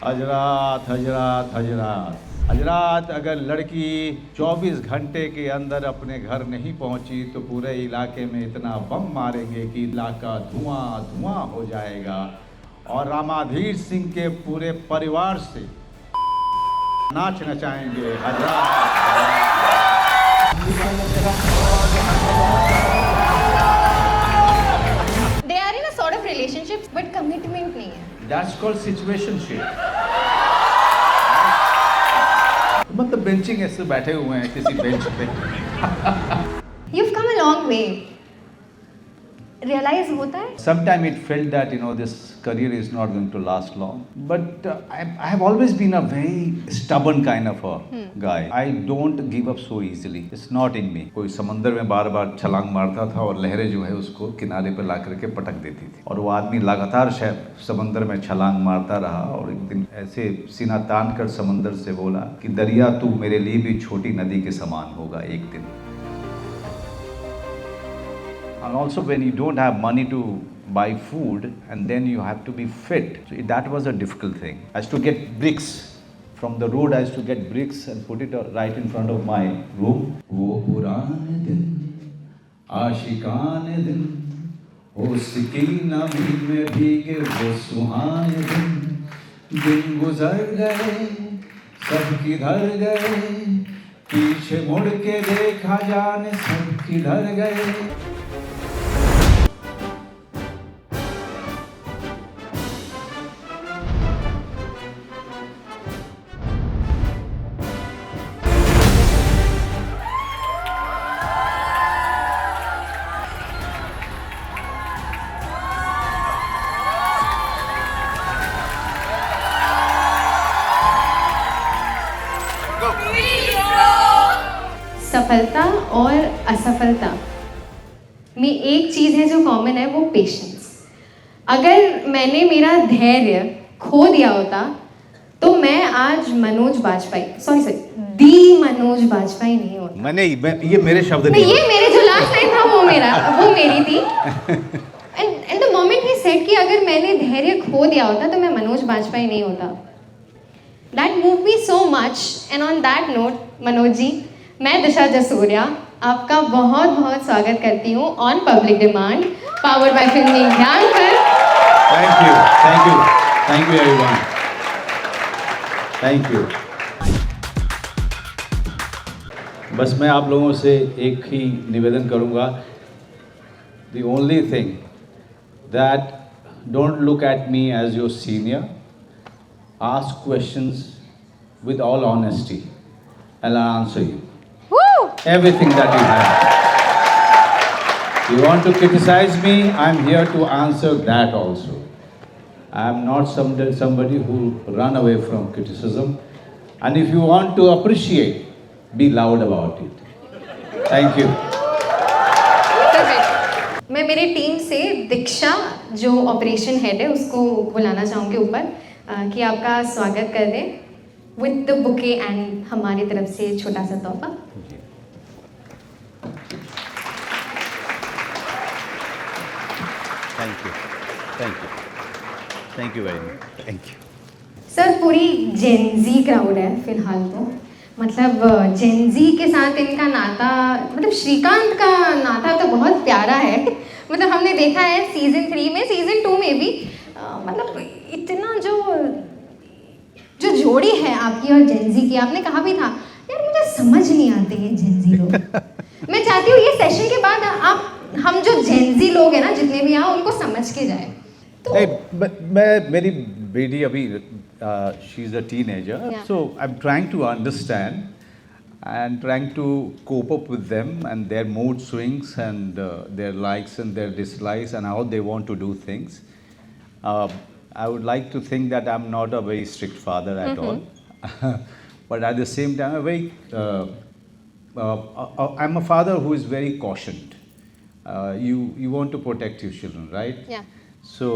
हजरात हजरात हजरात हजरात, अगर लड़की 24 घंटे के अंदर अपने घर नहीं पहुंची तो पूरे इलाके में इतना बम मारेंगे कि इलाका धुआं धुआं हो जाएगा और रामाधीर सिंह के पूरे परिवार से नाच नचाएंगे। हजरात They are in a sort of relationship, but commitment नहीं है. That's called situationship. मतलब बेंचिंग ऐसे बैठे हुए हैं किसी बेंच पे। You've come a long way. Realize होता है? Sometimes it felt that this career is not going to last long. But I have always been a very stubborn kind of a guy. I don't give up so easily. It's not in me. कोई समंदर में बार बार छलांग मारता था और लहरें जो है उसको किनारे पे ला करके पटक देती थी और वो आदमी लगातार समंदर में छलांग मारता रहा और एक दिन ऐसे सीना तान कर समंदर से बोला कि दरिया तू मेरे लिए भी छोटी नदी के समान होगा एक दिन। And also when you don't have money to buy food and then you have to be fit. So that was a difficult thing. I used to get bricks. From the road I used to get bricks and put it right in front of my room. वो पुराने दिन, आशिकाने दिन, वो सिकीना में भीगे वो सुहाने दिन गुजर गए, सब किधर गए, पीछे मुड़ के देखा जाने सब किधर गए। सफलता और असफलता में एक चीज़ है जो कॉमन है, वो पेशेंस। अगर मैंने मेरा धैर्य खो दिया होता तो मैं आज मनोज बाजपेयी दी मनोज बाजपेयी नहीं होता। ये मेरे शब्द नहीं, ये मेरे जो लास्ट लाइन था वो मेरी थी। And the moment he said कि अगर मैंने धैर्य खो दिया होता तो मैं मनोज बाजपेयी नहीं होता। That move me so much. And on that note Manoj ji, मैं दिशा जसूरिया आपका बहुत बहुत स्वागत करती हूँ on public demand powered by Filmygyan पर। Thank you everyone, thank you. बस मैं आप लोगों से एक ही निवेदन करूँगा, the only thing that don't look at me as your senior, ask questions with all honesty and I'll answer you. Everything that you have. You want to criticize me, I'm here to answer that also. I'm not somebody who run away from criticism. And if you want to appreciate, be loud about it. Thank you. मैं मेरे team से दीक्षा जो operation head है उसको बुलाना चाहूँगी ऊपर कि आपका स्वागत कर दें with the bouquet and हमारी तरफ से छोटा सा तोहफा। Thank you very much. Thank you. Sir पूरी जेनजी क्राउड है फिलहाल तो, मतलब जेनजी के साथ इनका नाता, मतलब श्रीकांत का नाता तो बहुत प्यारा है। मतलब हमने देखा है सीजन 3 में, सीजन 2 में भी मतलब इतना जो जोड़ी है आपकी और जेनजी की, आपने कहा भी था यार मुझे समझ नहीं आते हैं जेनजी लोग। मैं चाहती हूँ ये सेशन के बाद हम जो जेनजी लोग हैं ना जितने भी हैं उनको समझ के जाए। तो मेरी बेटी अभी she is a teenager, so I am trying to understand and trying to cope up with them and their mood swings and their likes and their dislikes and how they want to do things. I would like to think that I'm not a very strict father at all, but at the same time, I'm a father who is very cautioned. You want to protect your children, right? Yeah. So,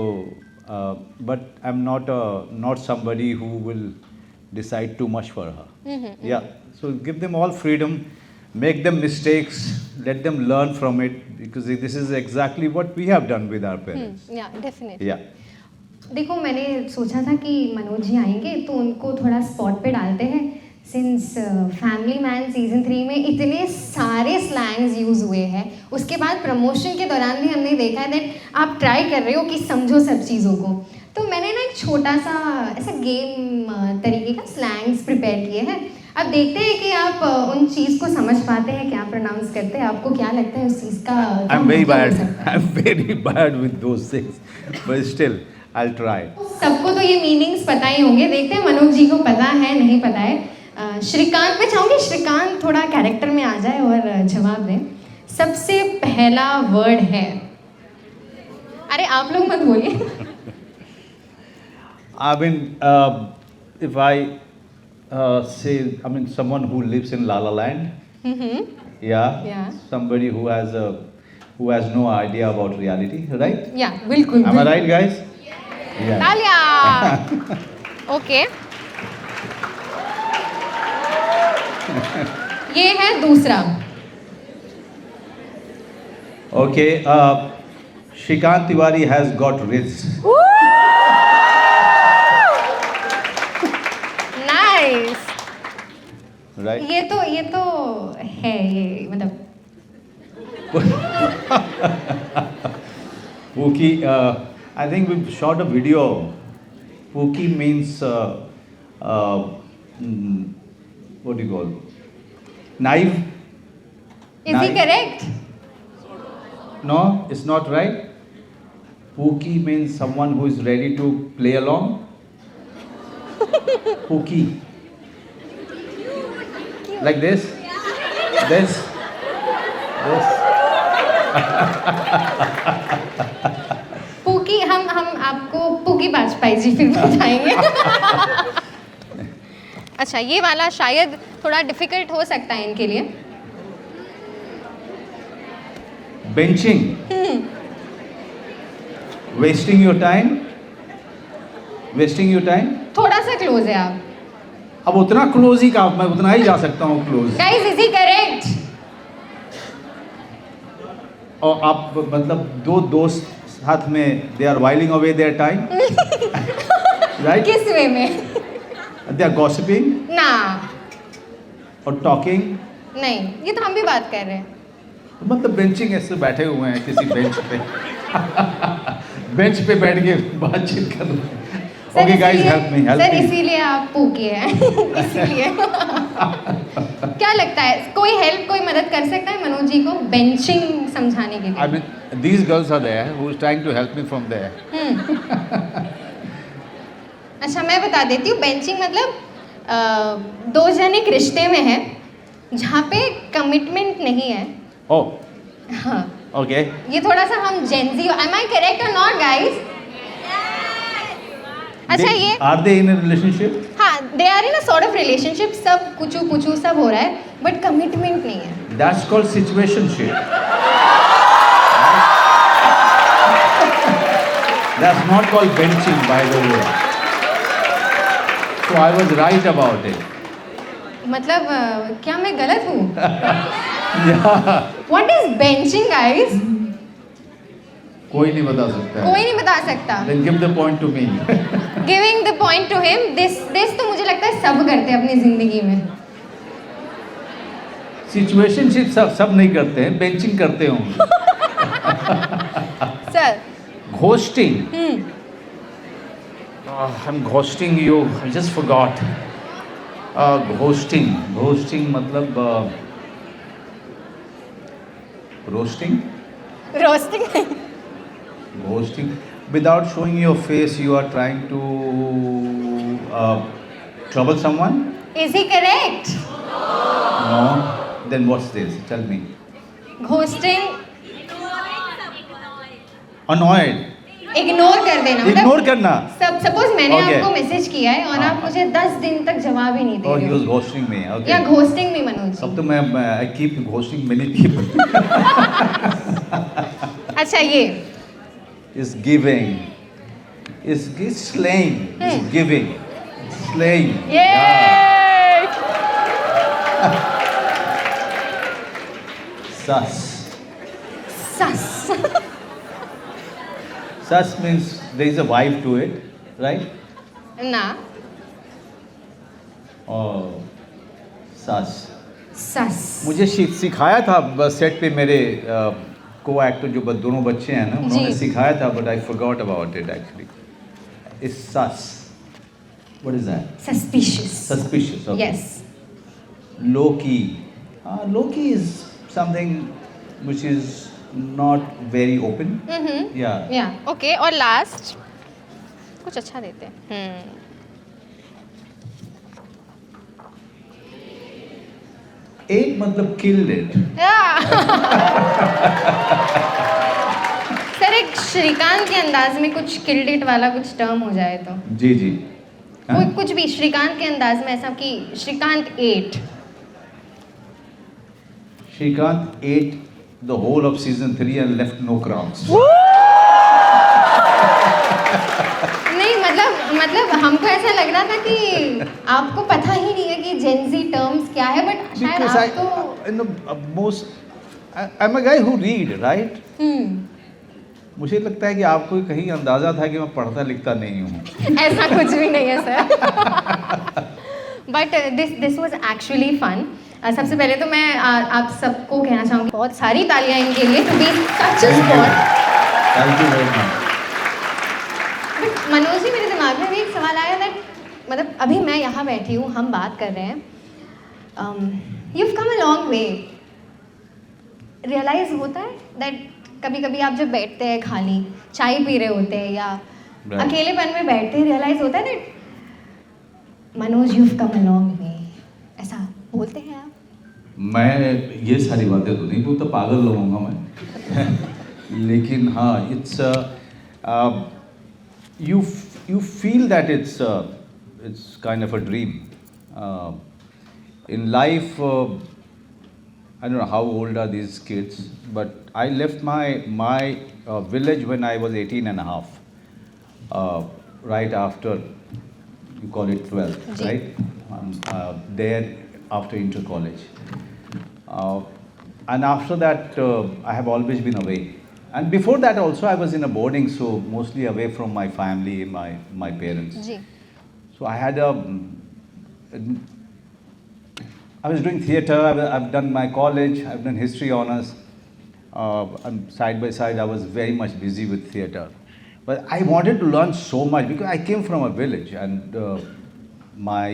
but I'm not somebody who will decide too much for her. Yeah. So give them all freedom, make them mistakes, let them learn from it, because this is exactly what we have done with our parents. Yeah, definitely. Yeah. देखो मैंने सोचा था कि मनोज जी आएंगे तो उनको थोड़ा spot पे डालते हैं, सिंस फैमिली मैन सीजन 3 में इतने सारे स्लैंग्स यूज़ हुए हैं। उसके बाद प्रमोशन के दौरान भी हमने देखा है दैट आप ट्राई कर रहे हो कि समझो सब चीज़ों को। तो मैंने ना एक छोटा सा ऐसा गेम तरीके का स्लैंग्स प्रिपेयर किए हैं। अब देखते हैं कि आप उन चीज़ को समझ पाते हैं, क्या प्रोनाउंस करते हैं, आपको क्या लगता है उस चीज़ का क्या I'm very मतलब हो bad. सकता है? I'm very bad with those things. But still, I'll try. सबको तो ये मीनिंग्स पता ही होंगे, देखते हैं मनोज जी को पता है नहीं पता है। श्रीकांत, मैं चाहूँगी श्रीकांत थोड़ा कैरेक्टर में आ जाए और जवाब दें। सबसे पहला वर्ड है, अरे आप लोग मत बोलिए। I mean, if I say, I mean, someone who lives in La La Land, yeah, Yeah. somebody who has no idea about reality, right? या बिल्कुल Am I right, guys? Yeah. तालिया। ओके, ये है दूसरा। Okay. Shrikant Tiwari has got rich. Nice. Right? ये तो है, ये मतलब Pookie, I think we shot a video. Pookie means what do you call? Knife? Is he Nice. Correct? No, it's not right. Pookie means someone who is ready to play along. Pookie. Like this? This? This? Pookie, हम आपको pookie Vajpayee जी फिर बताएंगे। अच्छा, ये वाला शायद थोड़ा difficult हो सकता है इनके लिए। Benching. Wasting your time. Wasting your time. थोड़ा सा क्लोज है आप। अब उतना क्लोज ही का मैं उतना ही जा सकता हूँ close. Guys, is he correct? और आप मतलब दो दोस्त साथ में they are whiling away their time, right? किस वे में? दे आर गॉसिपिंग ना, और टॉकिंग। नहीं, ये तो हम भी बात कर रहे हैं। मतलब बेंचिंग ऐसे बैठे हुए हैं किसी बेंच पे बेंच पे बैठ के बातचीत कर रहे हैं। सर, ओके गाइस, इसीलिए- हेल्प मी सर इसीलिए आप पूकी हैं। इसीलिए। क्या लगता है कोई हेल्प, कोई मदद कर सकता है मनोज जी को बेंचिंग समझाने के लिए? I mean these girls are there who is trying to help me from there. अच्छा, मैं बता देती हूँ। बेंचिंग मतलब दो जन एक रिश्ते में है जहाँ पे कमिटमेंट नहीं है। ओह, हाँ, ओके। ये थोड़ा सा हम जेंजी, एम आई करेक्ट और नॉट गाइस? अच्छा, ये are they in a relationship? हाँ, they are in a sort of relationship, सब कुचू पुचू सब हो रहा है बट कमिटमेंट नहीं है। That's called situationship. That's not called benching by the way. So I was right about it. मतलब क्या मैं गलत हूँ? या व्हाट इज बेंचिंग गाइस? कोई नहीं बता सकता कोई नहीं बता सकता। Then give the point to me. Giving the point to him, this तो मुझे लगता है सब करते हैं अपनी जिंदगी में। सिचुएशनशिप सब नहीं करते हैं, बेंचिंग करते होंगे। Sir. Ghosting. I am ghosting you, I just forgot. Ghosting मतलब रोस्टिंग। रोस्टिंग नहीं। Ghosting. Without showing your face, you are trying to trouble someone? Is he correct? No. Then what's this? Tell me. Ghosting Annoyed. Ignore कर देना। Ignore करना. Suppose मैंने Okay. आपको message किया है और आप मुझे 10 दिन तक जवाब ही नहीं दे Oh, he रहे was हो, ghosting me. Okay. या घोस्टिंग भी मनोज अब जी। तो मैं I keep ghosting many people. अच्छा, ये Is giving. Is slaying. Is giving. Slaying. ये Sus. Sauce. Sus means there is a vibe to it, right? Na. Oh, sus. Sus. मुझे सिखाया था सेट पे मेरे को एक्टर जो दोनों बच्चे हैं ना उन्होंने जी। सिखाया था but I forgot about it actually it's sauce what is that Suspicious. Suspicious okay Yes. low key is something which is not very open yeah Yeah. Okay. और लास्ट कुछ अच्छा देते हैं. एक मतलब killed it सर एक श्रीकांत के अंदाज में कुछ किल्ड इट वाला कुछ टर्म हो जाए तो जी जी कोई कुछ भी श्रीकांत के अंदाज में ऐसा कि Shrikant 8 Shrikant ate the whole of season 3 and left no crumbs नहीं मतलब हमको ऐसा लग रहा था कि आपको पता ही नहीं है कि जेनजी टर्म्स क्या है बट शायद because आप तो I'm a guy who read right हम्म मुझे लगता है कि आपको कहीं अंदाजा था कि मैं पढ़ता लिखता नहीं हूँ ऐसा कुछ भी नहीं है sir but this was actually fun सबसे पहले तो मैं आप सबको कहना चाहूँगी बहुत सारी तालियां इनके लिए to be such a spot thank you very much Manoj ji मेरे दिमाग में भी एक सवाल आया दैट मतलब अभी मैं यहाँ बैठी हूँ हम बात कर रहे हैं you have come a long way realize होता है दैट कभी कभी आप जब बैठते हैं खाली चाय पी रहे होते हैं या Right. अकेलेपन में बैठते हैं रियलाइज होता है that Manoj you have come a long वे ऐसा बोलते हैं आप मैं ये सारी बातें तो नहीं बोलता पागल रहूँगा मैं लेकिन हाँ it's you feel that it's kind of a dream in life I don't know how old are these kids but I left my village when I was 18 and a half right after you call it 12th Ji. right there after inter college and after that I have always been away. And before that also I was in a boarding, so mostly away from my family, my parents. जी So I had I was doing theatre, I've done my college, I've done history honors. And side by side I was very much busy with theatre. But I wanted to learn so much because I came from a village and my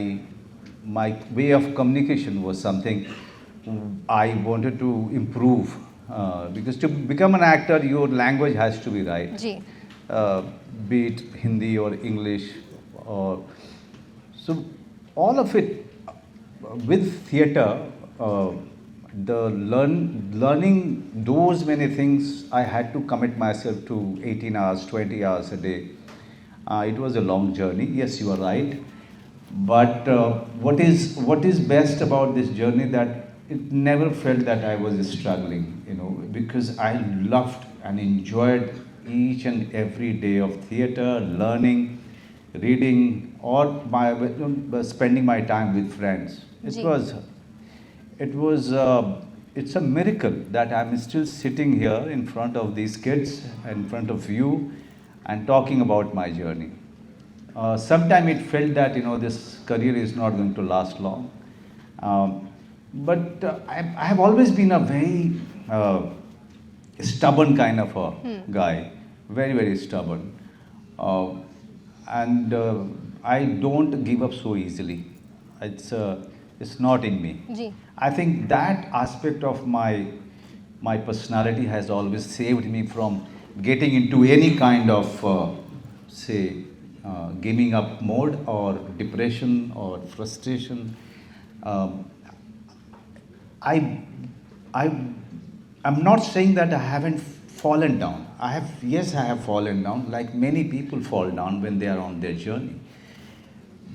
way of communication was something I wanted to improve. Because to become an actor, your language has to be right. जी Be it Hindi or English. So all of it with theatre, the learning those many things, I had to commit myself to 18 hours, 20 hours a day. It was a long journey. Yes, you are right. But what is best about this journey that it never felt that I was struggling, because I loved and enjoyed each and every day of theatre, learning, reading, or spending my time with friends. Ji. It's a miracle that I'm still sitting here in front of these kids, in front of you, and talking about my journey. Sometime it felt that this career is not going to last long. But I have always been a very stubborn kind of a guy, very, very stubborn. And I don't give up so easily. It's not in me. जी I think that aspect of my personality has always saved me from getting into any kind of, giving up mode or depression or frustration. I'm not saying that I haven't fallen down. I have fallen down, like many people fall down when they are on their journey.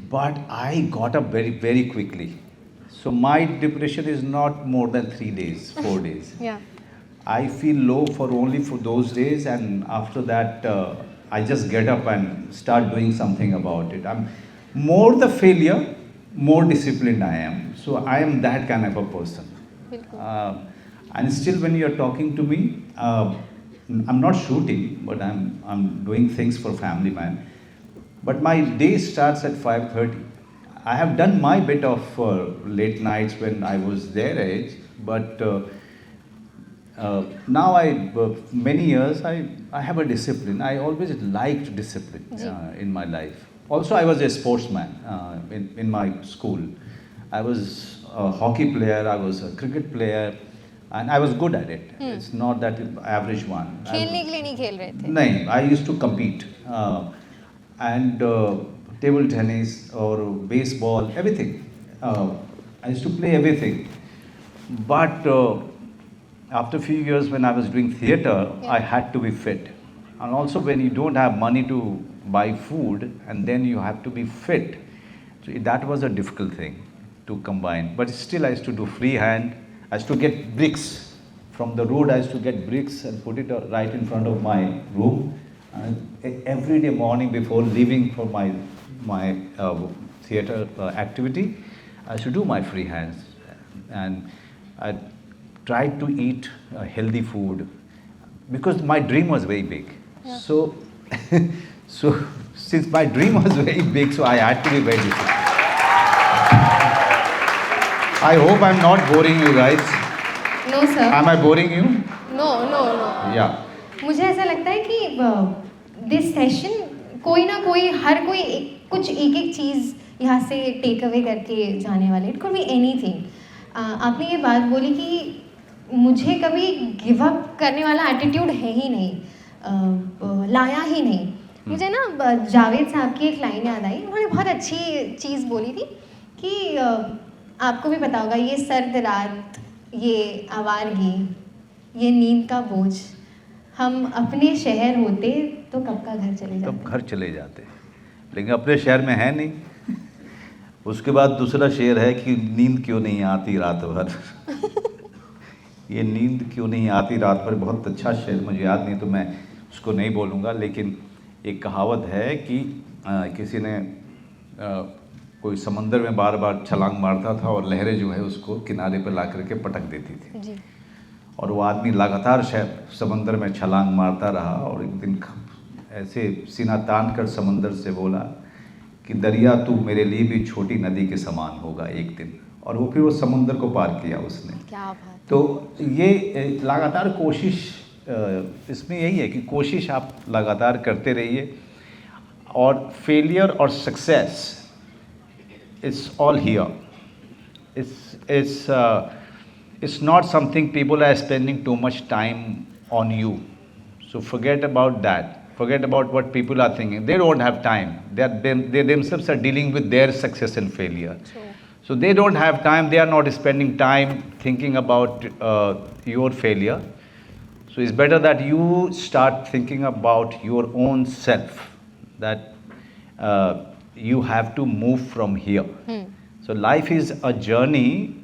But I got up very, very quickly. So my depression is not more than 3 days, 4 days. या I feel low for only for those days, and after that, I just get up and start doing something about it. I'm more the failure, more disciplined I am. So I am that kind of a person. बिल्कुल And still, when you are talking to me, I'm not shooting, but I'm doing things for family man. But my day starts at 5:30. I have done my bit of late nights when I was their age, but now many years I have a discipline. I always liked discipline in my life. Also, I was a sportsman in my school. I was a hockey player. I was a cricket player. And I was good at it. It's not that average one. खेलने के लिए नहीं खेल रहे थे? नहीं, I used to compete. And table tennis or baseball, everything. I used to play everything. But after a few years when I was doing theatre, I had to be fit. And also when you don't have money to buy food and then you have to be fit. So that was a difficult thing to combine. But still I used to do freehand. I used to get bricks from the road. I used to get bricks and put it right in front of my room. And every day morning before leaving for my theatre activity, I used to do my free hands. And I tried to eat healthy food because my dream was very big. Yeah. So since my dream was very big, so I had to be very disciplined. I hope I'm not boring you guys. No sir. Am I boring you? No. Yeah. मुझे ऐसा लगता है कि this session कोई ना कोई हर कोई कुछ एक चीज़ यहाँ से टेक अवे करके जाने वाले. It could be anything. आपने ये बात बोली कि मुझे कभी गिव अप करने वाला एटीट्यूड है ही नहीं, लाया ही नहीं. मुझे ना जावेद साहब की एक लाइन याद आई. उन्होंने बहुत अच्छी चीज़ बोली थी कि आपको भी पता होगा, ये सर्द रात, ये आवारगी, ये नींद का बोझ, हम अपने शहर होते तो कब का घर चले जाते. कब घर चले जाते, लेकिन अपने शहर में है नहीं. उसके बाद दूसरा शेर है कि नींद क्यों नहीं आती रात भर. ये नींद क्यों नहीं आती रात भर बहुत अच्छा शेर, मुझे याद नहीं तो मैं उसको नहीं बोलूँगा. लेकिन एक कहावत है कि किसी ने कोई समंदर में बार बार छलांग मारता था और लहरें जो है उसको किनारे पर ला करके पटक देती थी जी. और वो आदमी लगातार समंदर में छलांग मारता रहा और एक दिन ऐसे सीना तान कर समंदर से बोला कि दरिया तू मेरे लिए भी छोटी नदी के समान होगा एक दिन. और वो फिर वो समंदर को पार किया उसने. क्या बात. तो ये लगातार कोशिश, इसमें यही है कि कोशिश आप लगातार करते रहिए. और फेलियर और success, it's all here. It's not something people are spending too much time on you. So forget about that. Forget about what people are thinking. They don't have time. They themselves are dealing with their success and failure. True. So they don't have time. They are not spending time thinking about your failure. So it's better that you start thinking about your own self. That you have to move from here. So life is a journey.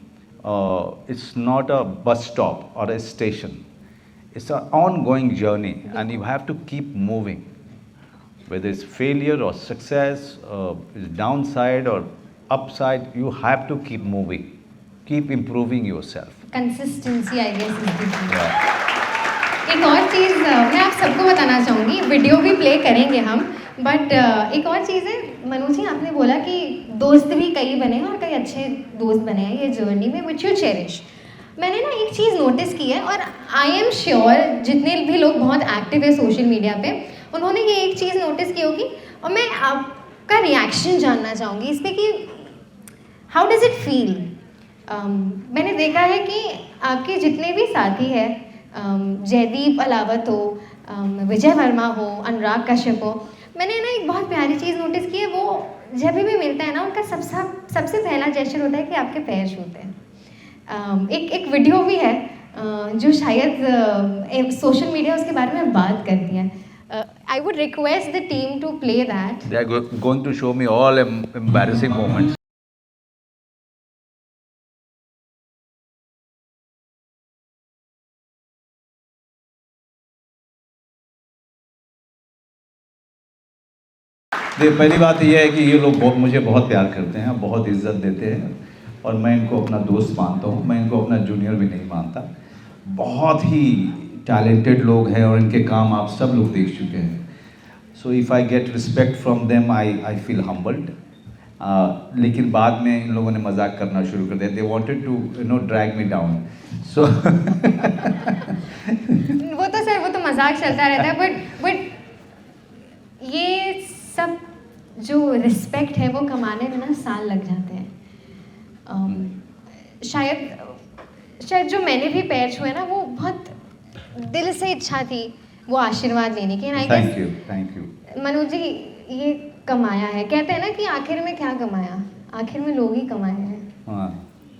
It's not a bus stop or a station. It's an ongoing journey, and you have to keep moving. Whether it's failure or success, it's downside or upside, you have to keep moving. Keep improving yourself. Consistency, I guess, is the key. Yeah. एक और चीज़ मैं आप सबको बताना चाहूँगी, video भी play करेंगे हम, बट एक और चीज़ है. मनोज जी, आपने बोला कि दोस्त भी कई बने हैं और कई अच्छे दोस्त बने हैं ये जर्नी में, विच यू चेरिश. मैंने ना एक चीज़ नोटिस की है, और आई एम श्योर जितने भी लोग बहुत एक्टिव है सोशल मीडिया पे, उन्होंने ये एक चीज़ नोटिस की होगी. और मैं आपका रिएक्शन जानना चाहूँगी इस पर कि हाउ डज़ इट फील. मैंने देखा है कि आपके जितने भी साथी हैं, जयदीप अलावत हो, विजय वर्मा हो, अनुराग कश्यप हो, मैंने ना एक बहुत प्यारी चीज़ नोटिस की है. वो जब भी मिलता है ना, उनका सबसे पहला जेस्चर होता है कि आपके पैर छूते हैं. एक वीडियो भी है जो शायद सोशल मीडिया उसके बारे में बात करती है. I would request the team to play that. They are going to show me all embarrassing moments. पहली बात यह है कि ये लोग मुझे बहुत प्यार करते हैं, बहुत इज्जत देते हैं, और मैं इनको अपना दोस्त मानता हूँ. मैं इनको अपना जूनियर भी नहीं मानता. बहुत ही टैलेंटेड लोग हैं और इनके काम आप सब लोग देख चुके हैं. So if I get respect from them I feel humbled. लेकिन बाद में इन लोगों ने मजाक करना शुरू कर दिया. They wanted to drag me down. So वो तो सर वो तो मजाक चलता रहता है, बट ये सब जो रिस्पेक्ट है वो कमाने में ना साल लग जाते हैं. शायद जो मैंने भी पैर छुए ना वो बहुत दिल से इच्छा थी वो आशीर्वाद लेने की. Thank you. मनोज जी ये कमाया है, कहते हैं ना कि आखिर में क्या कमाया, आखिर में लोग ही कमाए हैं. हाँ.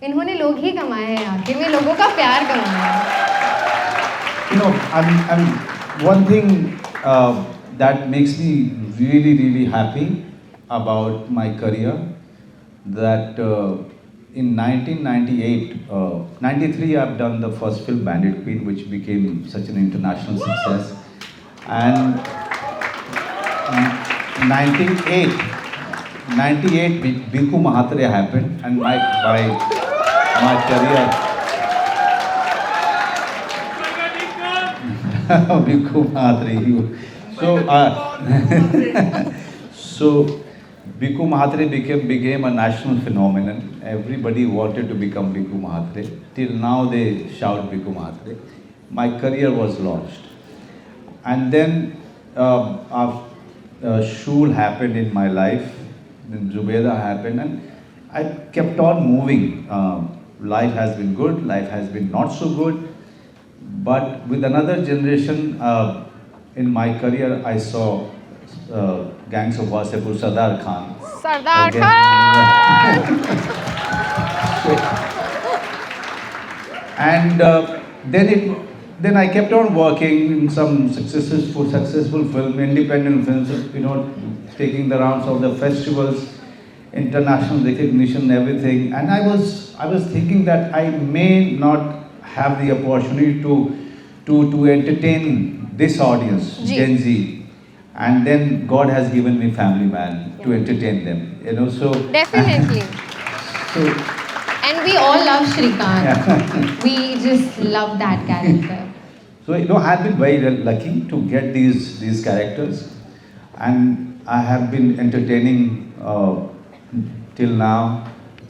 इन्होंने लोग ही कमाए हैं, आखिर में लोगों का प्यार कमाया है. I'm one thing that makes me really happy about my career, that in 1998, 93 I've done the first film Bandit Queen, which became such an international success. And 98 Biku Mahatre happened, and my career. Biku Mahatre. So Biku Mahatre became a national phenomenon. Everybody wanted to become Biku Mahatre. Till now they shout Biku Mahatre. My career was launched. And then Shul happened in my life. Then Zubeda happened, and I kept on moving. Life has been good, life has been not so good. But with another generation in my career, I saw Gangs of Wasipur, Sardar Khan. Sardar Again. Khan! And then I kept on working in some successful film, independent films, taking the rounds of the festivals, international recognition, everything. And I was thinking that I may not have the opportunity to entertain this audience, Gen Z. And then God has given me Family Man to entertain them, so. Definitely. So, and we all love Shrikant. We just love that character. So, I've been very lucky to get these characters, and I have been entertaining till now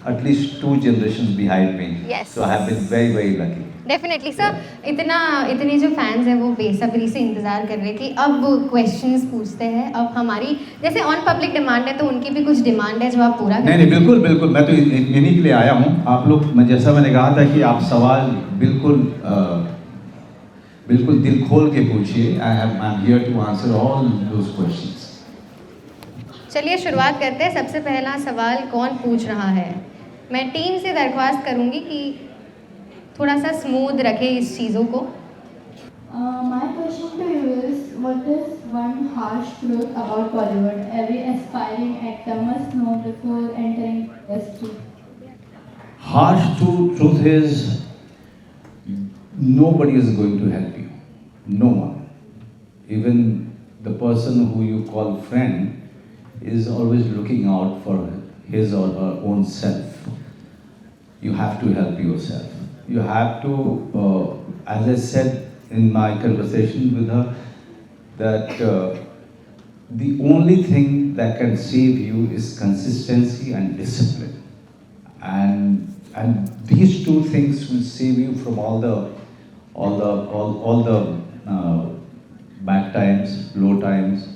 at least 2 generations behind me. Yes. So I have been very lucky. Definitely sir. इतने जो fans हैं वो बेसब्री से इंतज़ार कर रहे कि अब वो क्वेश्चंस पूछते हैं. अब हमारी जैसे ऑन पब्लिक डिमांड है तो उनकी भी कुछ डिमांड है जो आप पूरा करें. नहीं बिल्कुल मैं तो इन्हीं के लिए आया हूँ. आप लोग, जैसा मैंने कहा था कि आप सवाल बिल्कुल दिल खोल के पूछिए. I am here to answer all those questions. चलिए शुरुआत करते हैं. सबसे पहला सवाल कौन पूछ रहा है? मैं टीम से दरख्वास्त करूंगी कि थोड़ा सा स्मूथ रखे इस चीज़ों को. My question to you is, what is one harsh truth about Bollywood every aspiring actor must know before entering industry? Harsh truth is, nobody is going to help you. No one. Even the person who you call friend is always looking out for his or her own self. You have to help yourself. You have to, as I said in my conversation with her, that the only thing that can save you is consistency and discipline. And these 2 things will save you from all the bad times, low times.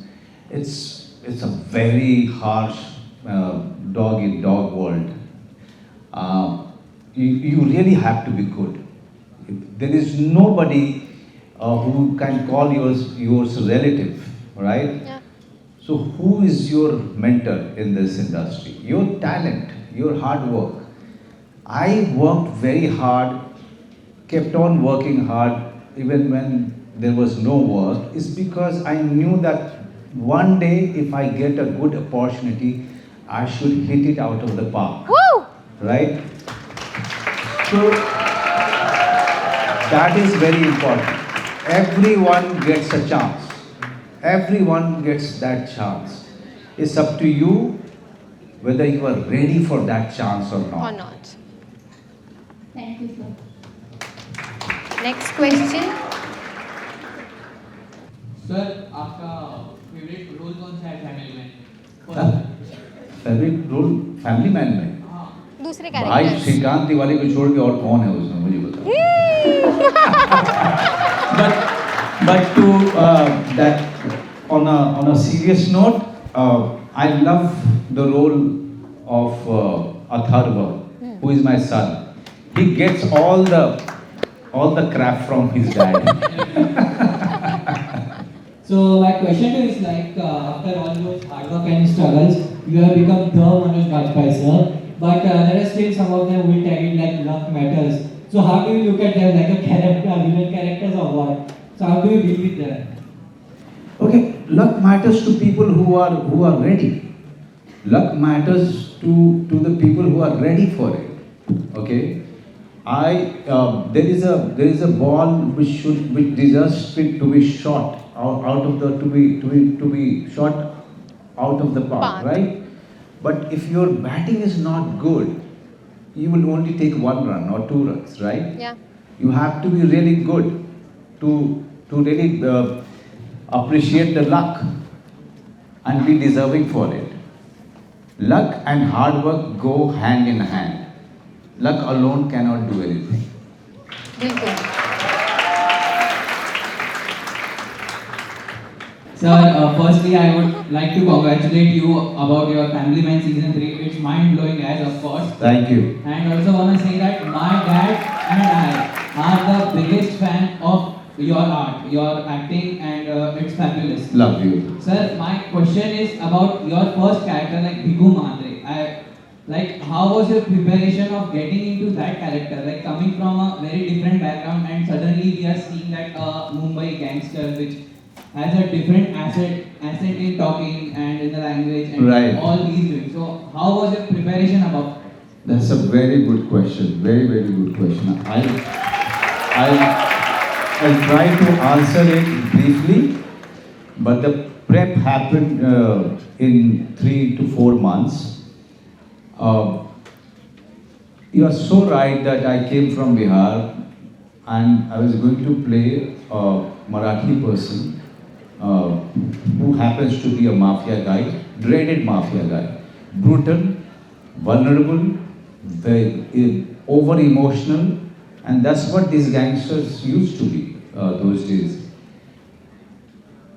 It's a very harsh dog world. You really have to be good. There is nobody who can call yours relative, right? Yeah. So who is your mentor in this industry? Your talent, your hard work. I worked very hard, kept on working hard even when there was no work, is because I knew that one day if I get a good opportunity, I should hit it out of the park. Woo! Right? So that is very important. Everyone gets a chance. Everyone gets that chance. It's up to you whether you are ready for that chance or not. Or not. Thank you, sir. Next question. Sir आपका favourite role कौन सा है family में? Favourite role family man में? हाँ दूसरे भाई characters Shrikant Tiwari को छोड़ के और कौन है उसमें मुझे बताओ. but to that on a serious note, I love the role of Atharva, who is my son. He gets all the crap from his dad. So my question to you is like after all those hard work and struggles, you have become the Manoj Bajpayee sir. But there are still some of them will tag it like luck matters. So how do you look at them like a character, villain characters or what? So how do you deal with them? Okay, luck matters to people who are ready. Luck matters to the people who are ready for it. Okay, there is a ball which deserves to be shot out of the to be shot out of the park, Path. right? But if your batting is not good, you will only take 1 run or 2 runs, right? Yeah. You have to be really good to really appreciate the luck and be deserving for it. Luck and hard work go hand in hand. Luck alone cannot do anything. बिल्कुल. Sir, firstly I would like to congratulate you about your Family Man season 3. It's mind blowing as of course. Thank you. And also want to say that my dad and I are the biggest fan of your art, your acting, and it's fabulous. Love you. Sir, my question is about your first character, like Bhigu Mhatre. Like, how was your preparation of getting into that character? Like, coming from a very different background, and suddenly we are seeing that Mumbai gangster, which has a different accent in talking and in the language and Right. all these things. So, how was your preparation about? That's a very good question. Very, very good question. I'll try to answer it briefly, but the prep happened in 3 to 4 months. You are so right that I came from Bihar and I was going to play a Marathi person who happens to be a mafia guy, dreaded mafia guy, brutal, vulnerable, very over emotional, and that's what these gangsters used to be those days.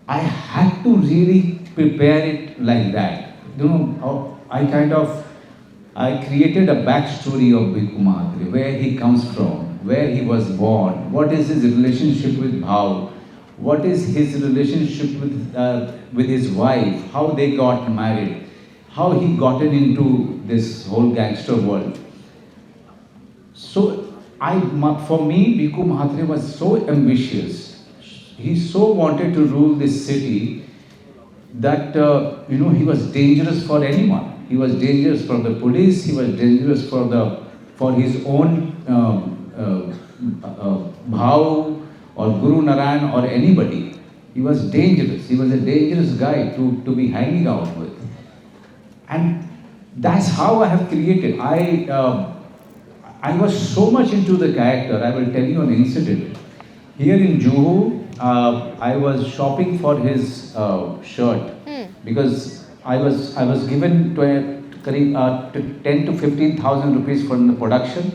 I had to really prepare it like that. You know, I created a backstory of Bhigu Mhatre, where he comes from, where he was born, what is his relationship with Bhav, what is his relationship with his wife, how they got married, how he gotten into this whole gangster world. So for me, Bhigu Mhatre was so ambitious. He so wanted to rule this city that he was dangerous for anyone. He was dangerous for the police. He was dangerous for his own Bhav or Guru Narayan or anybody. He was dangerous. He was a dangerous guy to be hanging out with. And that's how I have created. I was so much into the character. I will tell you an incident. Here in Juhu, I was shopping for his shirt because I was given 10 to 15,000 rupees from the production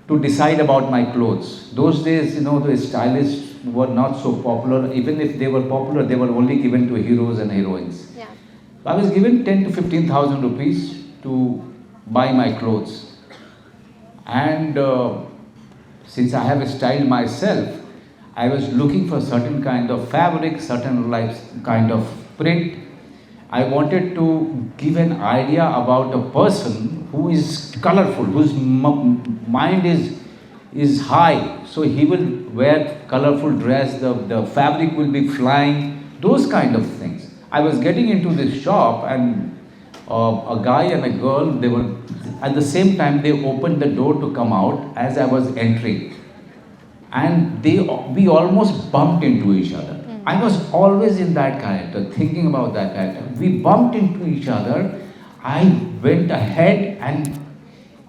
to decide about my clothes. Those days, the stylists were not so popular. Even if they were popular, they were only given to heroes and heroines. Yeah. I was given 10 to 15,000 rupees to buy my clothes. And since I have styled myself, I was looking for certain kind of fabric, certain kind of print. I wanted to give an idea about a person who is colorful, whose mind is high. So he will wear colorful dress, the fabric will be flying, those kind of things. I was getting into this shop and a guy and a girl, they were at the same time they opened the door to come out as I was entering. And we almost bumped into each other. I was always in that character, thinking about that character. We bumped into each other. I went ahead and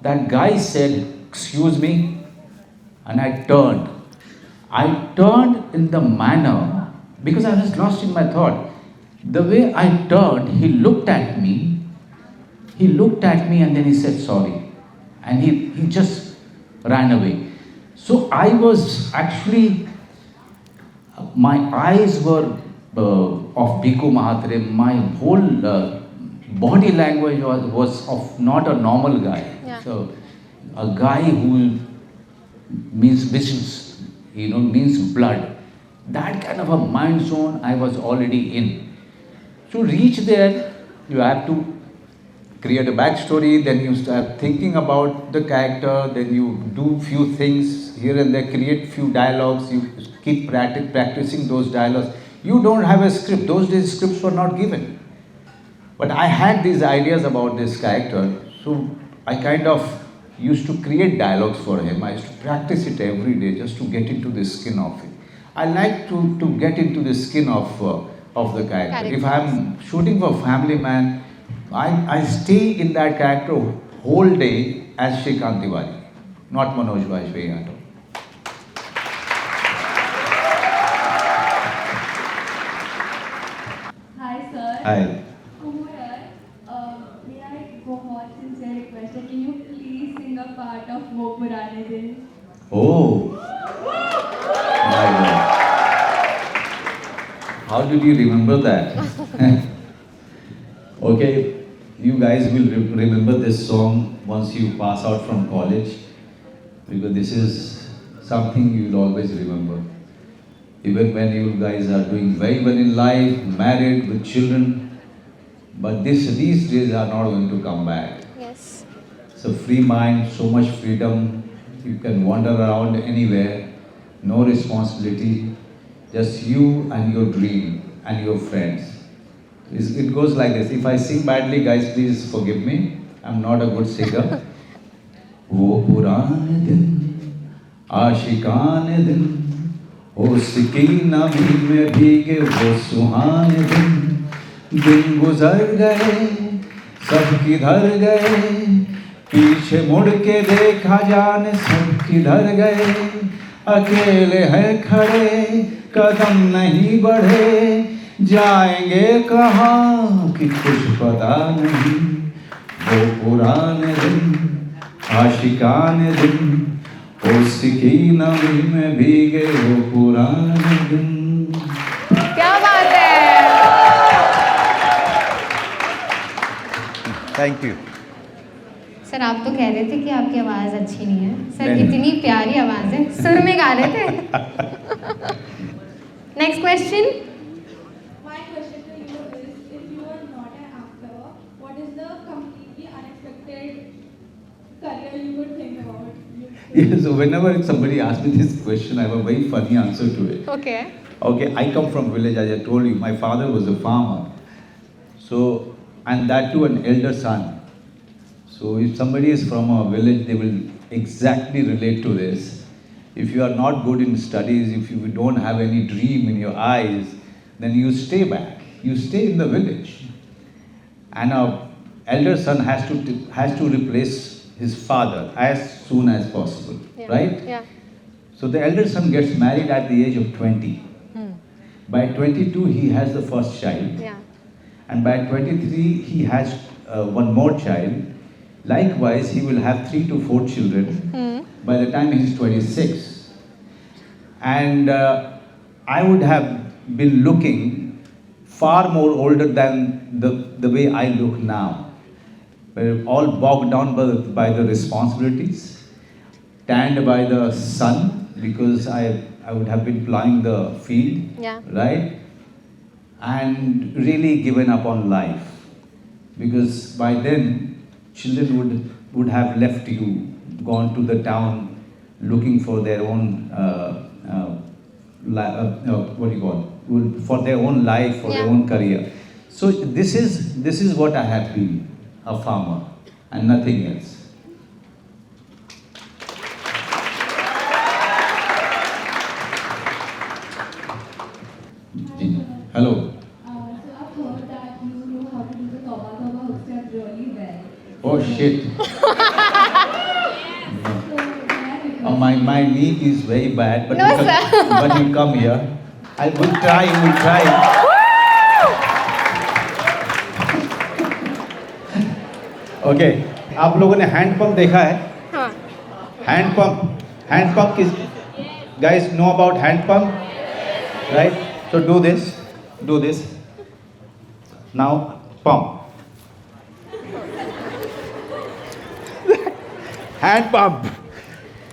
that guy said, "Excuse me," and I turned. I turned in the manner because I was lost in my thought. The way I turned, he looked at me. He looked at me and then he said sorry. And he just ran away. So I was actually, my eyes were of Bhikkhu Mahatre. My whole body language was of not a normal guy. Yeah. So a guy who means business, means blood. That kind of a mind zone I was already in. To reach there, you have to create a backstory, then you start thinking about the character, then you do few things here and there, create few dialogues, you keep practicing those dialogues. You don't have a script. Those days scripts were not given. But I had these ideas about this character, so I kind of used to create dialogues for him. I used to practice it every day just to get into the skin of it. I like to get into the skin of the character. If I'm shooting for Family Man, I stay in that character whole day as Shrikant Tiwari, not Manoj Bajpayee at all. Hi, sir. Hi. Kumar, may I go on sincere request? Can you please sing a part of Wo Purane Din? Oh, my God. How did you remember that? Okay, you guys will remember this song once you pass out from college, because this is something you'll always remember. Even when you guys are doing very well in life, married with children, but these days are not going to come back. Yes. It's a free mind, so much freedom. You can wander around anywhere, no responsibility, just you and your dream and your friends. It goes like this. If I sing badly, guys, please forgive me. I'm not a good singer. वो पुराने दिन, आशिकाने दिन, उसकी नमी में भीगे वो सुहाने दिन गुजर गए, सब किधर गए, पीछे मुड़ के देखा जाने सब किधर गए, अकेले हैं खड़े, कदम नहीं बढ़े, जाएंगे कहाँ कि कुछ पता नहीं, वो पुराने दिन, आशिकाने दिन, उसकी नमी में भीगे वो पुराने दिन. क्या बात है. Thank you. सर आप तो कह रहे थे कि आपकी आवाज़ अच्छी नहीं है. सर नहीं. इतनी प्यारी आवाज़ है. सुर में गा रहे थे. Next question. My question to you is, if you are not an actor, what is the completely unexpected career you would think about? Yes, so whenever somebody asks me this question, I have a very funny answer to it. Okay. Okay, I come from village, as I told you. My father was a farmer. So, and that too an elder son. So if somebody is from a village, they will exactly relate to this. If you are not good in studies, if you don't have any dream in your eyes, then you stay back. You stay in the village. And a elder son has to replace his father as soon as possible, Yeah. right? Yeah. So the elder son gets married at the age of 20. By 22, he has the first child. Yeah. And by 23, he has one more child. Likewise, he will have 3 to 4 children by the time he's 26. And I would have been looking far more older than the way I look now. We're all bogged down by the responsibilities, tanned by the sun, because I would have been plowing the field, Yeah. right? And really given up on life, because by then children would have left you, gone to the town looking for their own what do you call it? For their own life, for their Yeah. own career. So this is what I have been, a farmer, and nothing else. Hello. So I've heard that you know how to do the Tauba Tauba hook step really well. Oh shit. So may I request My knee is very bad, but No, you come, sir. but you come here. I will try, we'll try. Okay, आप लोगों ने hand pump देखा है? हाँ. Hand pump किस guys know about hand pump, right? So do this. Now pump. Hand pump.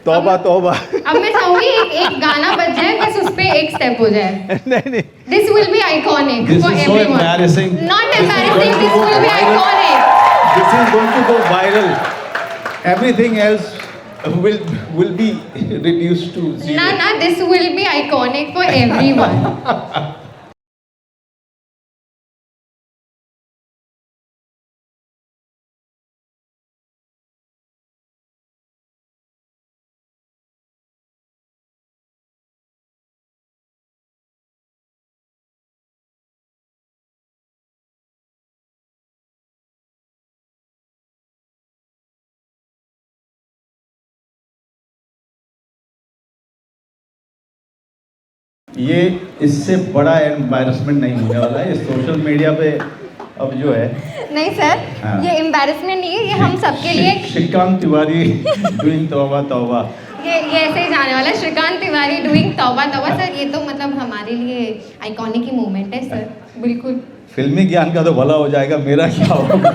तौबा तौबा. अब मैं चाहूंगी एक गाना बज जाए बस उस पे एक स्टेप हो जाए. नहीं. This will be iconic This for is so everyone. embarrassing. Not This is embarrassing. going to This go will be viral. iconic. This is going to go viral. Everything else will be reduced to zero. Na, this will be iconic for everyone. ये इससे बड़ा embarrassment नहीं होने वाला है. Social media पे अब जो है नहीं सर, हाँ. ये एम्बैरेसमेंट नहीं है, ये हम सबके लिए श्रीकांत तिवारी डूइंग तौबा तौबा. ये ऐसे ही जाने वाला है. श्रीकांत तिवारी डूइंग तौबा तौबा. सर ये तो मतलब हमारे लिए आइकॉनिक ही मोमेंट है सर. बिल्कुल. फिल्मी ज्ञान का तो भला हो जाएगा, मेरा क्या होगा.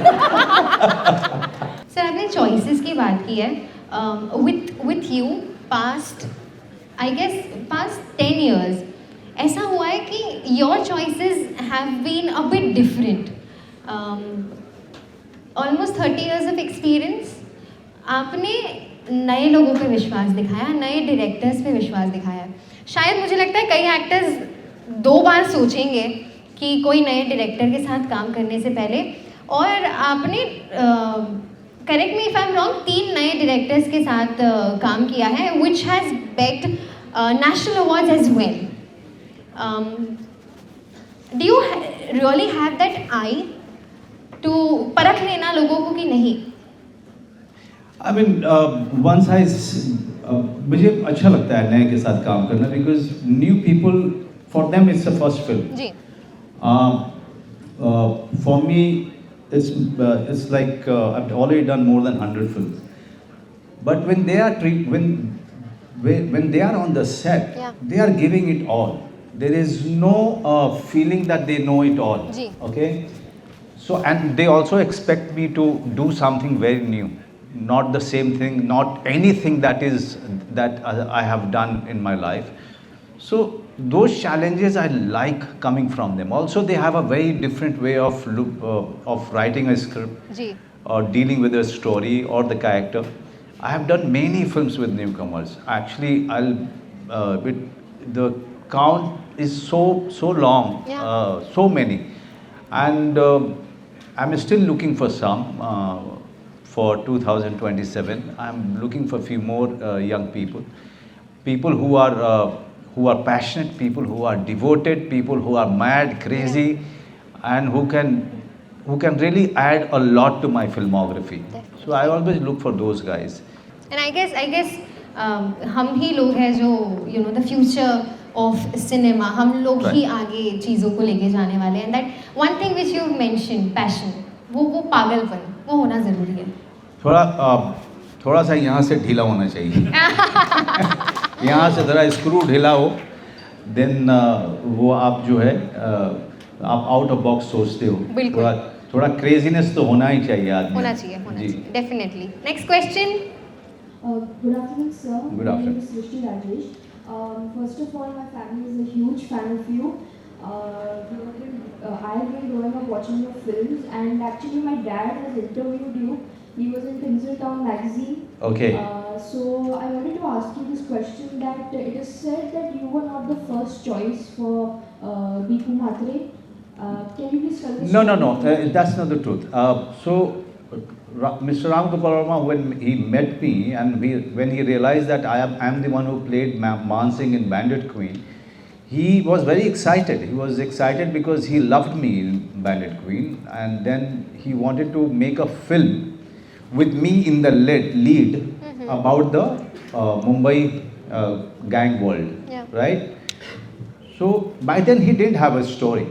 सर आपने चॉइसेस की बात की है. With you past I guess past 10 years ऐसा हुआ है कि your choices have been a bit different. Almost 30 years of experience. आपने नए लोगों पे विश्वास दिखाया, नए डायरेक्टर्स पे विश्वास दिखाया. शायद मुझे लगता है कई एक्टर्स 2 बार सोचेंगे कि कोई नए डायरेक्टर के साथ काम करने से पहले. और आपने correct me if I am wrong 3 नए डायरेक्टर्स के साथ काम किया है which has bagged national awards as well. Do you really have that eye to परख लेना लोगों को कि नहीं? I mean, once मुझे अच्छा लगता है नए के साथ काम करना because new people for them it's the first film. Ji. For me it's like I've already done more than 100 films. But when they are when they are on the set, Yeah. they are giving it all. There is no feeling that they know it all. Ji. Okay. So and they also expect me to do something very new, not the same thing, not anything that I have done in my life. So those challenges I like coming from them. Also, they have a very different way of writing a script ji. or dealing with a story or the character. I have done many films with newcomers. Actually, the count is so long, Yeah. so many, and I'm still looking for some. For 2027, I'm looking for a few more young people who are passionate, people who are devoted, people who are mad, crazy, and who can really add a lot to my filmography. Definitely. So I always look for those guys. And I guess हम ही लोग हैं जो you know the future of cinema. हम लोग ही Right. आगे चीज़ों को लेके जाने वाले हैं. And that one thing which you mentioned, passion, वो पागलपन वो होना ज़रूरी है. थोड़ा सा यहाँ से ढीला होना चाहिए. यहाँ से ज़रा स्क्रू ढीला हो, देन वो आप जो है आप आउट ऑफ बॉक्स सोचते हो. बिल्कुल. थोड़ा क्रेजीनेस तो होना ही चाहिए आदमी. होना चाहिए. Definitely. Next question. Good afternoon, sir. Good My afternoon. name is Srishti Rajesh. First of all, my family is a huge fan of you. I've been growing up watching your films, and actually, my dad has interviewed you. He was in Tinseltown magazine. Okay. So I wanted to ask you this question: that it is said that you were not the first choice for Bhiku Mhatre. Can you please tell us? No. That's not the truth. Mr. Ram Gopal Verma, when he met me and when he realized that I am the one who played Man Singh in Bandit Queen, he was very excited. He was excited because he loved me in Bandit Queen, and then he wanted to make a film with me in the lead about the Mumbai gang world, Yeah. right? So by then he didn't have a story.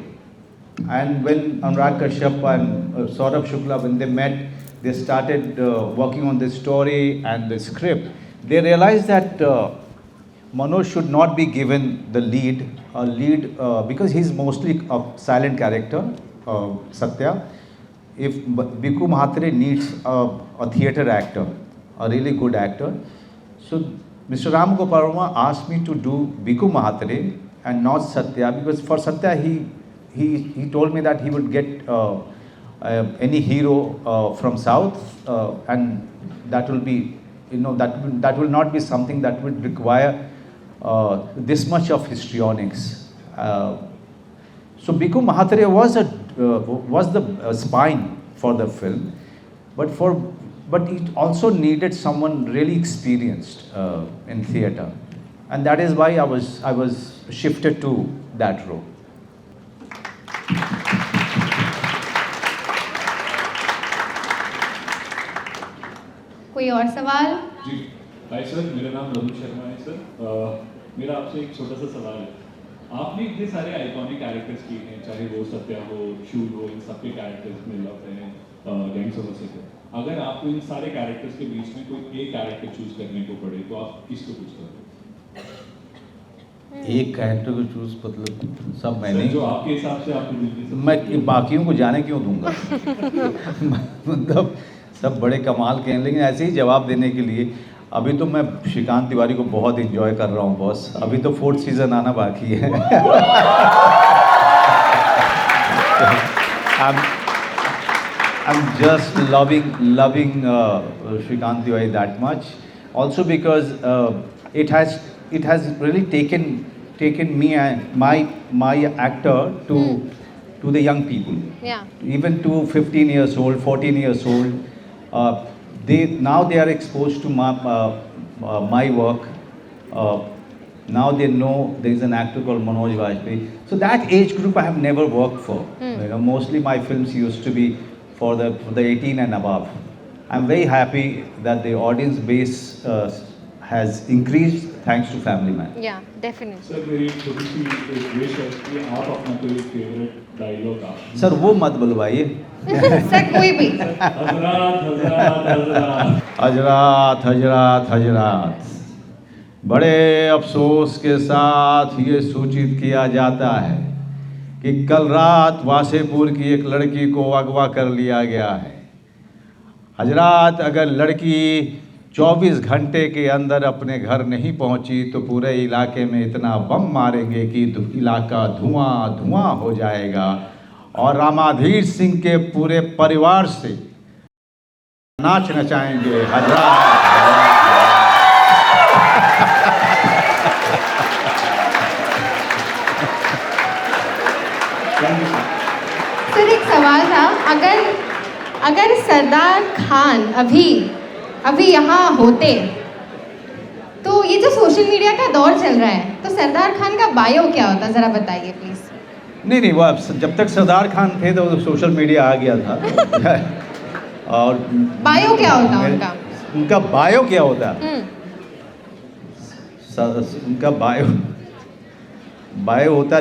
And when Anurag Kashyap and Saurabh Shukla, when they met, they started working on the story and the script. They realized that Manoj should not be given the lead, because he's mostly a silent character, Satya. If Bhikkhu Mhatre needs a theatre actor, a really good actor, so Mr. Ram Gopal Verma asked me to do Bhikkhu Mhatre and not Satya, because for Satya he told me that he would get any hero from South, and that will be, that will not be something that would require this much of histrionics. So Bhikkhu Mhatre was the spine for the film, but it also needed someone really experienced in theatre, and that is why I was shifted to that role. कोई और सवाल? जी, hi sir, मेरा नाम रघु शर्मा है sir. मेरा आपसे एक छोटा सा सवाल है। आपने इतने सारे आइकॉनिक कैरेक्टर्स किए हैं, चाहे वो सत्या हो, शूल हो, इन सबके कैरेक्टर्स में लग रहे हैं गैंग्स ऑफ वासेपुर। अगर आपको इन सारे कैरेक्टर्स के बीच में कोई एक कैरेक्टर चूज करने को पड़े तो आप किसको चूज करोगे? एक कैरेक्टर को चूज, मतलब सब मैंने, जो आपके हिसाब से आपको दिल में, मैं बाकियों को जाने क्यों दूंगा? मतलब सब बड़े कमाल के हैं, लेकिन ऐसे ही जवाब देने के लिए अभी तो मैं श्रीकांत तिवारी को बहुत एंजॉय कर रहा हूँ बॉस। अभी तो 4th सीजन आना बाकी है। I'm just loving Shrikant Tiwari that much. Also because it has really taken me and my actor to the young people. Yeah. Even to 15 years old, 14 years old. Now they are exposed to my work. Now they know there is an actor called Manoj Bajpayee. So that age group I have never worked for. Mostly my films used to be for the 18 and above. I'm very happy that the audience base has increased thanks to Family Man. Yeah, definitely. Sir मेरी छोटी सी एक wish है कि आप अपना कोई favourite dialogue आप sir वो मत बुलवाइए। सर कोई भी। हजरात हजरात हजरात हजरात हजरात हजरात, बड़े अफसोस के साथ ये सूचित किया जाता है कि कल रात वासेपुर की एक लड़की को अगवा कर लिया गया है। हजरात, अगर लड़की 24 घंटे के अंदर अपने घर नहीं पहुंची तो पूरे इलाके में इतना बम मारेंगे कि इलाका धुआं धुआं हो जाएगा और रामाधीर सिंह के पूरे परिवार से नाच नचाएंगे। हजरात सर एक सवाल था, अगर सरदार खान अभी यहाँ होते तो ये जो सोशल मीडिया का दौर चल रहा है तो सरदार खान का बायो क्या होता, जरा बताइए प्लीज। नहीं वो जब तक सरदार खान थे तो सोशल मीडिया आ गया था। और बायो क्या होता उनका बायो क्या होता? उनका बायो होता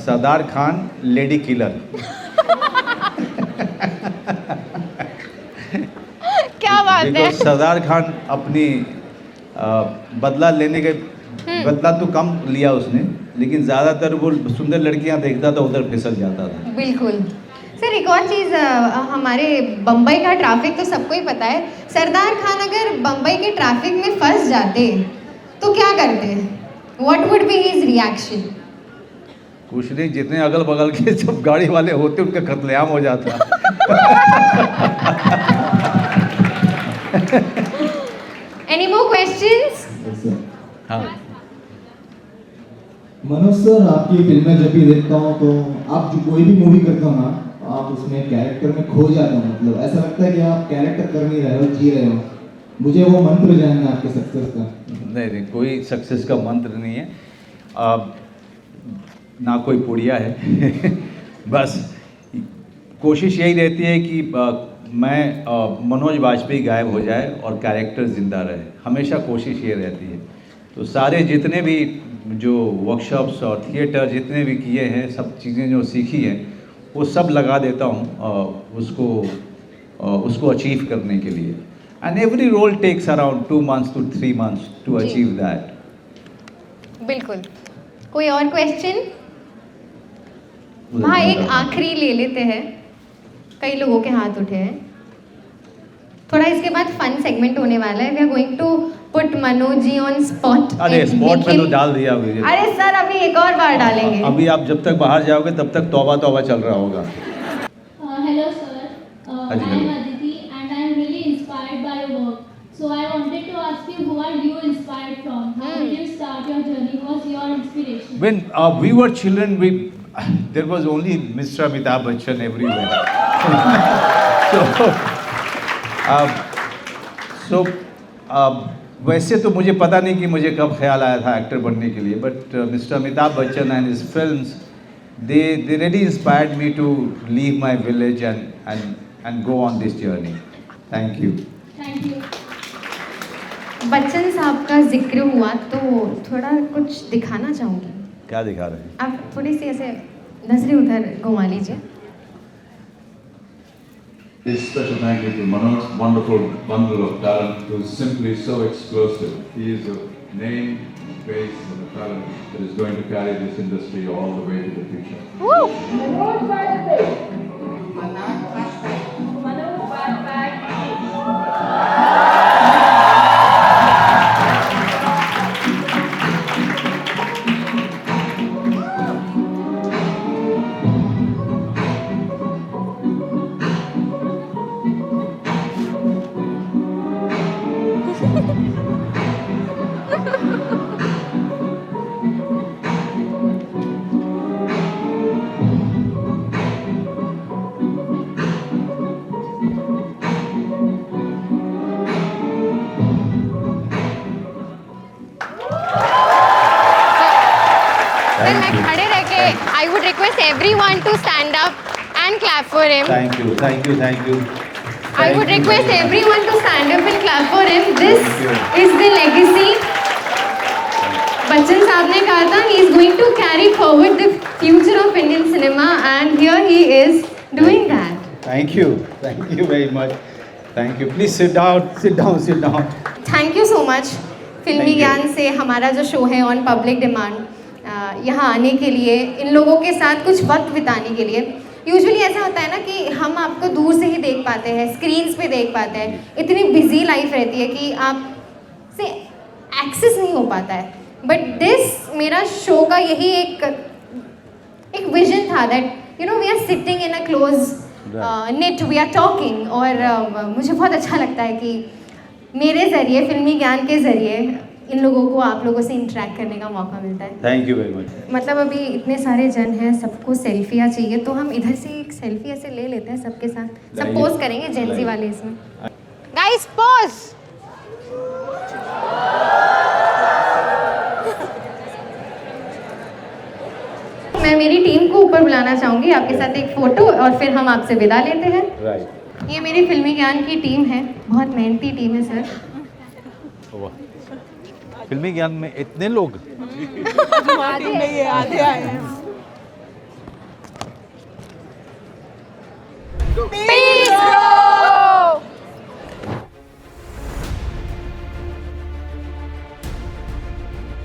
सरदार खान लेडी किलर। क्या बात है। सरदार खान अपनी बदला लेने के बदला तो कम लिया उसने, लेकिन ज़्यादातर वो सुंदर लड़कियां देखता था उधर फिसल जाता था। बिल्कुल। सर एक और चीज़, हमारे बम्बई का ट्रैफिक तो सबको ही पता है। सरदार खान अगर बम्बई के ट्रैफिक में फंस जाते तो क्या करते? What would be his reaction? कुछ नहीं, जितने अगल बगल के सब गाड़ी वाले होते उनका कत्लेआम हो जाता। Any more questions? हाँ। मनोज सर, आपकी फिल्में जब भी देखता हूँ तो आप जो कोई भी मूवी करते हो ना, आप उसमें कैरेक्टर में खो जाते हो। मतलब ऐसा लगता है कि आप कैरेक्टर कर नहीं रहे हो, जी रहे हो। मुझे वो मंत्र जानना है आपके सक्सेस का। नहीं, कोई सक्सेस का मंत्र नहीं है, ना कोई पुड़िया है। बस कोशिश यही रहती है कि मैं मनोज बाजपेयी गायब हो जाए और कैरेक्टर ज़िंदा रहे। हमेशा कोशिश ये रहती है। तो सारे जितने भी जो वर्कशॉप्स और थिएटर जितने भी किए हैं, सब चीज़ें जो सीखी हैं वो सब लगा देता हूँ उसको अचीव करने के लिए. And every role takes around 2 months to 3 months to जी. Achieve that. बिल्कुल. कोई और क्वेश्चन? वहाँ एक आखिरी ले लेते हैं. कई लोगों के हाथ उठे हैं. थोड़ा इसके बाद फन सेगमेंट होने वाला है. We are going to put Manoj ji on spot. अरे स्पॉट में तो डाल दिया अभी. अरे सर अभी एक और बार डालेंगे. अभी आप जब तक बाहर जाओगे तब तक तौबा तौबा चल रहा होगा. Hello sir, I Hello. am Aditi and I am really inspired by your work. So I wanted to ask you, who are you inspired from? How did you start your journey? Who was your inspiration? When we were children, there was only Mr. Amitabh Bachchan everywhere. वैसे तो मुझे पता नहीं कि मुझे कब ख्याल आया था एक्टर बनने के लिए, but mister Amitabh Bachchan and his films they really inspired me to leave my village and go on this journey. Thank you. Thank you. Bachchan साहब का जिक्र हुआ तो थोड़ा कुछ दिखाना चाहूँगी. क्या दिखा रहे हैं? आप थोड़ी सी ऐसे नजरें उधर घुमा लीजिए. This special thank you to Manoj, wonderful bundle of talent who's simply so explosive. He is a name, face and a talent that is going to carry this industry all the way to the future. Manoj Bajpayee. Manoj Bajpayee. Sir मैं खड़े रह के I would request everyone to stand up and clap for him. Thank you, thank you, thank you. I would request everyone to stand up and clap for him. This is the legacy. Bachchan साहब ने कहा था he is going to carry forward the future of Indian cinema and here he is doing that. Thank you very much. Thank you. Please sit down, sit down, sit down. Thank you so much. फिल्मी ज्ञान से हमारा जो show है on public demand, यहाँ आने के लिए, इन लोगों के साथ कुछ वक्त बिताने के लिए. यूजुअली ऐसा होता है ना कि हम आपको दूर से ही देख पाते हैं, स्क्रीन्स पे देख पाते हैं. इतनी बिजी लाइफ रहती है कि आप से एक्सेस नहीं हो पाता है. बट दिस मेरा शो का यही एक विजन था that you know we are sitting in a close net, we are talking. और मुझे बहुत अच्छा लगता है कि मेरे ज़रिए, फिल्मी ज्ञान के ज़रिए इन लोगों को आप लोगों से इंटरेक्ट करने का मौका मिलता है. Thank you very much. मतलब अभी इतने सारे जन हैं, सबको सेल्फियाँ चाहिए, तो हम इधर से एक सेल्फी ऐसे ले लेते हैं सबके साथ. सब पोज करेंगे जेंजी वाले इसमें. Guys pose. मैं मेरी टीम को ऊपर बुलाना चाहूँगी, आपके साथ एक फ़ोटो और फिर हम आपसे विदा लेते हैं. Right. ये मेरी फिल्मी ज्ञान की टीम है, बहुत मेहनती टीम है सर. फिल्मी ज्ञान में इतने लोग. आधे आए हैं.